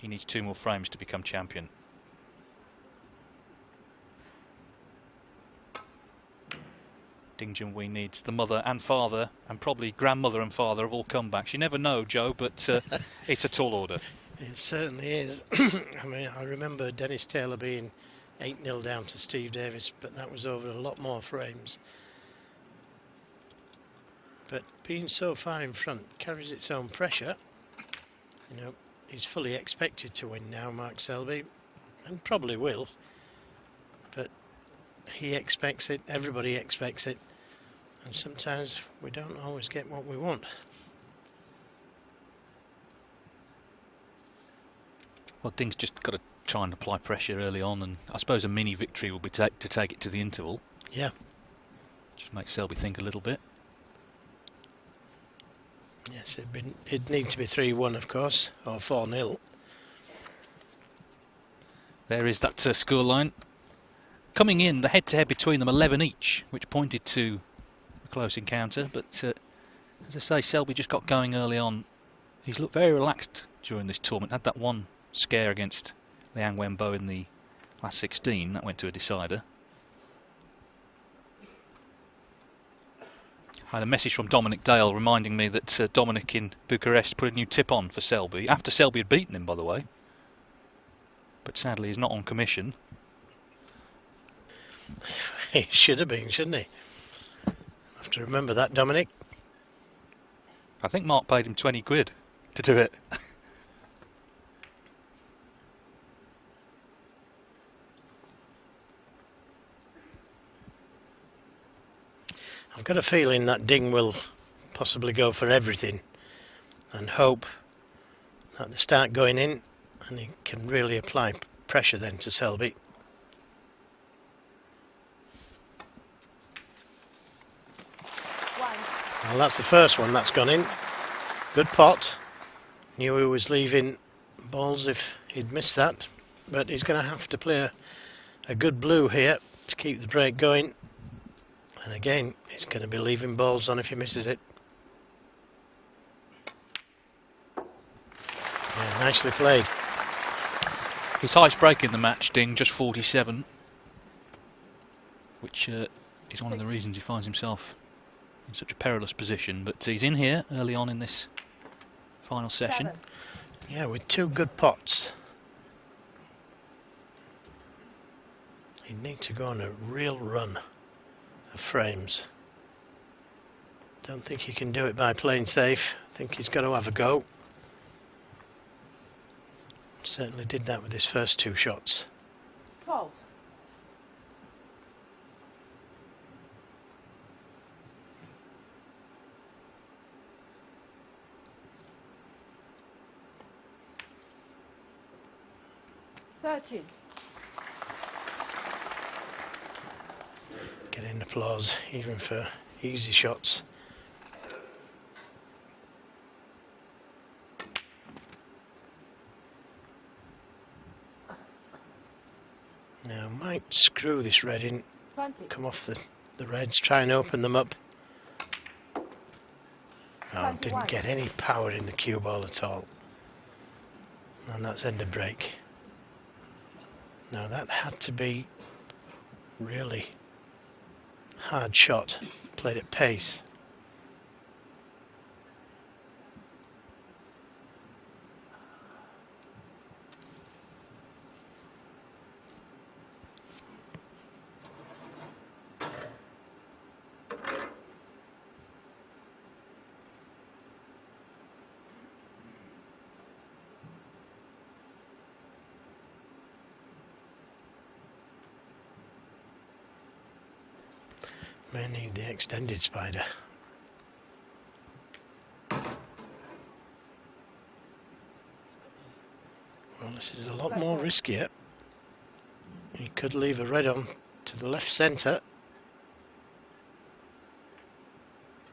he needs 2 more frames to become champion. Ding Junhui needs the mother and father, and probably grandmother and father, have all come back. You never know, Joe, but it's a tall order. It certainly is. I mean, I remember Dennis Taylor being 8-0 down to Steve Davis, but that was over a lot more frames. But being so far in front carries its own pressure. You know, he's fully expected to win now, Mark Selby, and probably will. But he expects it, everybody expects it, and sometimes we don't always get what we want. Well, Ding's just got to try and apply pressure early on, and I suppose a mini victory will be to take it to the interval. Yeah. Just make Selby think a little bit. Yes, it'd need to be 3-1, of course, or 4-0. There is that scoreline. Coming in, the head-to-head between them 11 each, which pointed to a close encounter. But as I say, Selby just got going early on. He's looked very relaxed during this tournament. Had that one scare against Liang Wenbo in the last 16. That went to a decider. I had a message from Dominic Dale reminding me that Dominic in Bucharest put a new tip on for Selby, after Selby had beaten him, by the way. But sadly he's not on commission. He should have been, shouldn't he? Have to remember that, Dominic. I think Mark paid him 20 quid to do it. I've got a feeling that Ding will possibly go for everything and hope that they start going in and he can really apply pressure then to Selby. Well, that's the first one that's gone in. Good pot. Knew he was leaving balls if he'd missed that, but he's going to have to play a good blue here to keep the break going. And again, he's going to be leaving balls on if he misses it. Yeah, nicely played. His highest break in the match, Ding, just 47, which is one of the reasons he finds himself in such a perilous position. But he's in here early on in this final session. Yeah, with 2 good pots. He'd need to go on a real run of frames. Don't think he can do it by playing safe. I think he's got to have a go. Certainly did that with his first 2 shots. 12. Getting applause even for easy shots. Now might screw this red in, 20. come off the reds, try and open them up. Oh, didn't get any power in the cue ball at all. And that's end of break. Now that had to be really hard shot, played at pace. May need the extended spider. Well, this is a lot more riskier. He could leave a red on to the left centre.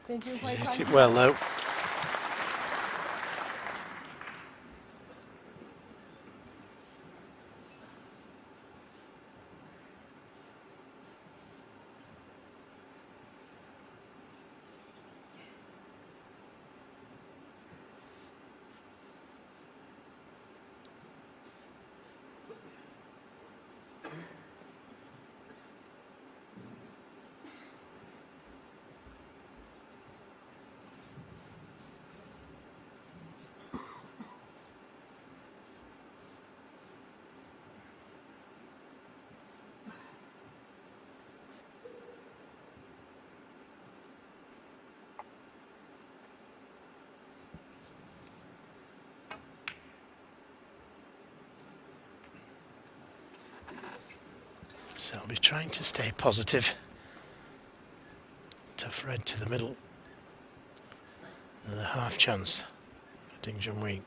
He's hit it well though. Selby trying to stay positive. Tough red to the middle. Another half chance for Ding Junhui.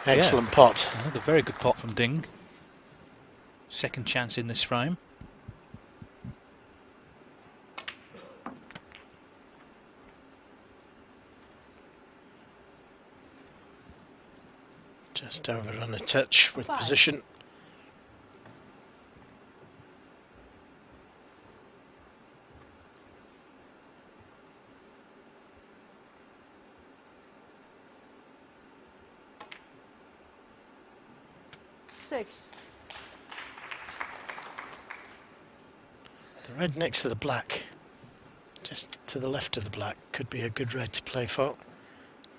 Excellent pot. Another very good pot from Ding. Second chance in this frame. Just overrun a touch with position. The red next to the black, just to the left of the black, could be a good red to play for.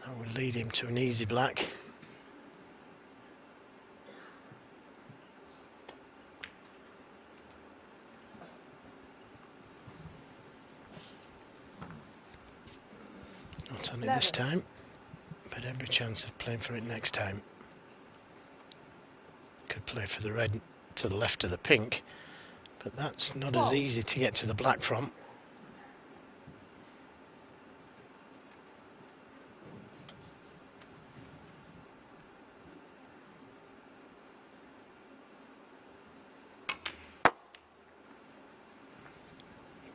That would lead him to an easy black. Not only this time, but every chance of playing for it next time. Could play for the red to the left of the pink, but that's not as easy to get to the black from.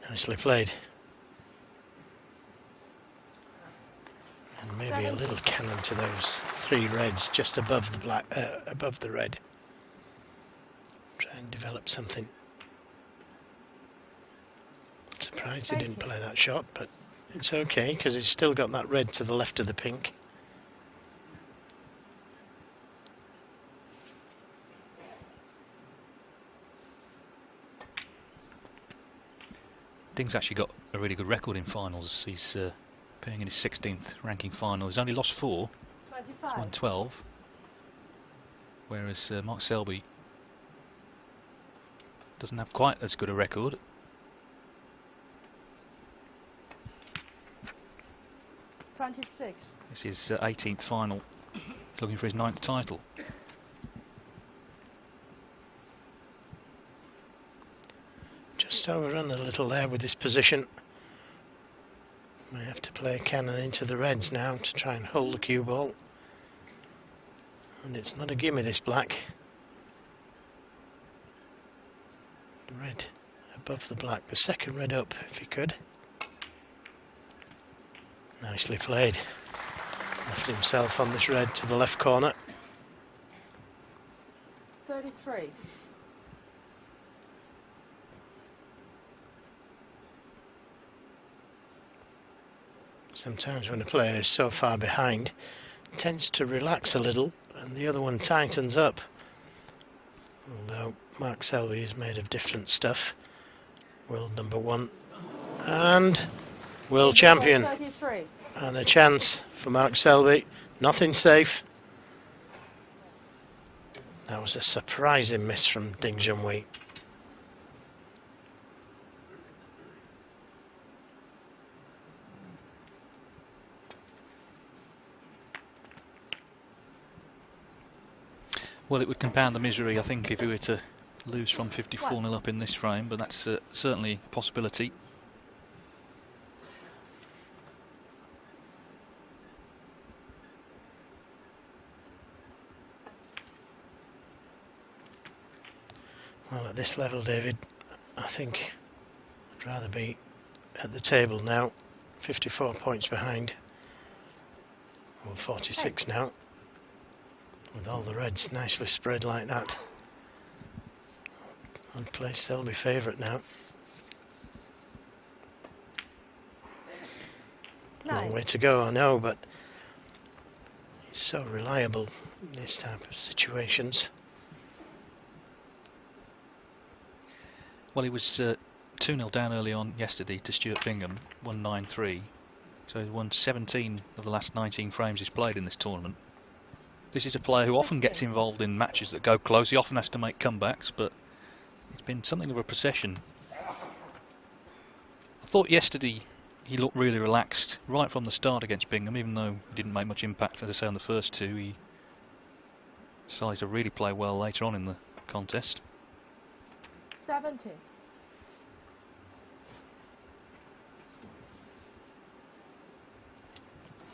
Nicely played. And maybe a little cannon to those three reds just above the black, above the red. Try and develop something. Surprised he didn't play that shot, but it's okay because he's still got that red to the left of the pink. Ding's actually got a really good record in finals. He's playing in his 16th ranking final. He's only lost 4. He's won 12. Whereas Mark Selby doesn't have quite as good a record. It's his 18th final, looking for his 9th title. Just overrun a little there with this position. May have to play a cannon into the reds now to try and hold the cue ball. And it's not a gimme, this black. The red above the black, the second red up if he could. Nicely played. Left himself on this red to the left corner. 33. Sometimes when a player is so far behind, it tends to relax a little and the other one tightens up. Although Mark Selby is made of different stuff. World #1 and world champion. 33. And a chance for Mark Selby. Nothing safe. That was a surprising miss from Ding Junhui. Well, it would compound the misery, I think, if he were to lose from 54-0 up in this frame, but that's certainly a possibility. Well, at this level, David, I think I'd rather be at the table now. 54 points behind. Well, 46 now. With all the reds nicely spread like that. I'd play Selby favourite now. Long way to go, I know, but he's so reliable in this type of situations. Well, he was 2-0 down early on yesterday to Stuart Bingham, won 9-3. So he won 17 of the last 19 frames he's played in this tournament. This is a player who often gets involved in matches that go close. He often has to make comebacks, but it's been something of a procession. I thought yesterday he looked really relaxed right from the start against Bingham, even though he didn't make much impact, as I say, on the first two. He decided to really play well later on in the contest. 70.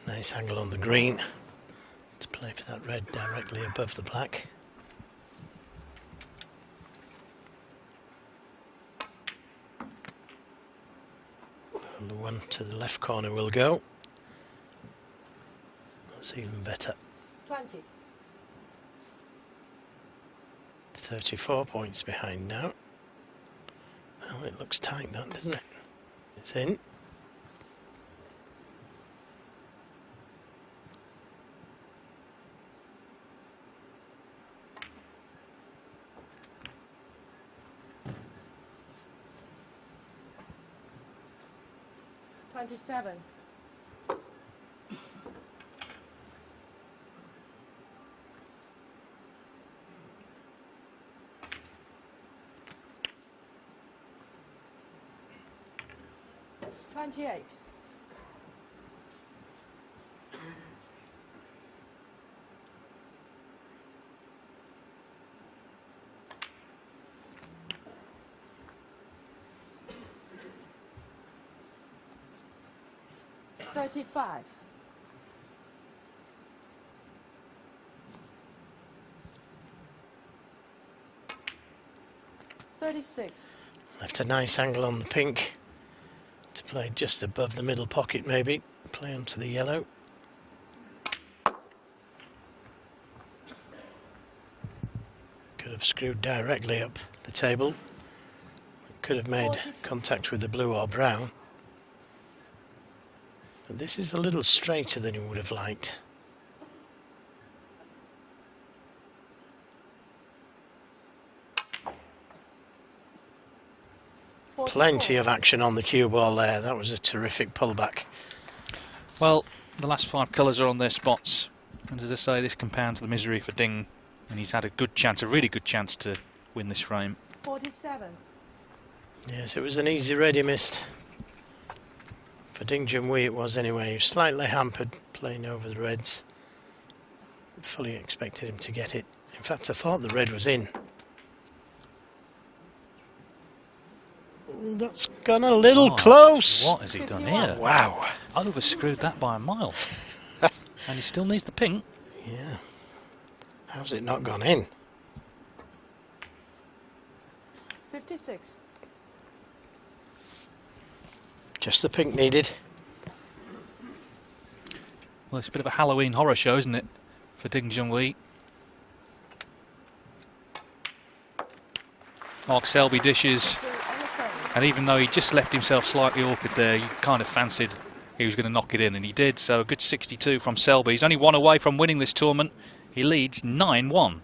Nice angle on the green to play for that red directly above the black. And the one to the left corner will go. That's even better. 20. 34 points behind now. Well, it looks tight, that, doesn't it? It's in. Seven. $28. $35. $36. Left a nice angle on the pink to play just above the middle pocket, maybe. Play onto the yellow. Could have screwed directly up the table. Could have made contact with the blue or brown. But this is a little straighter than he would have liked. Plenty of action on the cue ball there. That was a terrific pullback. Well, the last 5 colours are on their spots, and as I say, this compounds the misery for Ding, and he's had a good chance, a really good chance to win this frame. 47. Yes, it was an easy ready missed. For Ding Junhui it was anyway. He was slightly hampered playing over the reds. Fully expected him to get it. In fact, I thought the red was in. That's gone a little close. What has he done here? Wow. Over screwed that by a mile. And he still needs the pink. Yeah. How's it not gone in? 56. Just the pink needed. Well, it's a bit of a Halloween horror show, isn't it, for Ding Junhui? Mark Selby dishes. And even though he just left himself slightly awkward there, you kind of fancied he was going to knock it in, and he did. So a good 62 from Selby. He's only one away from winning this tournament. He leads 9-1.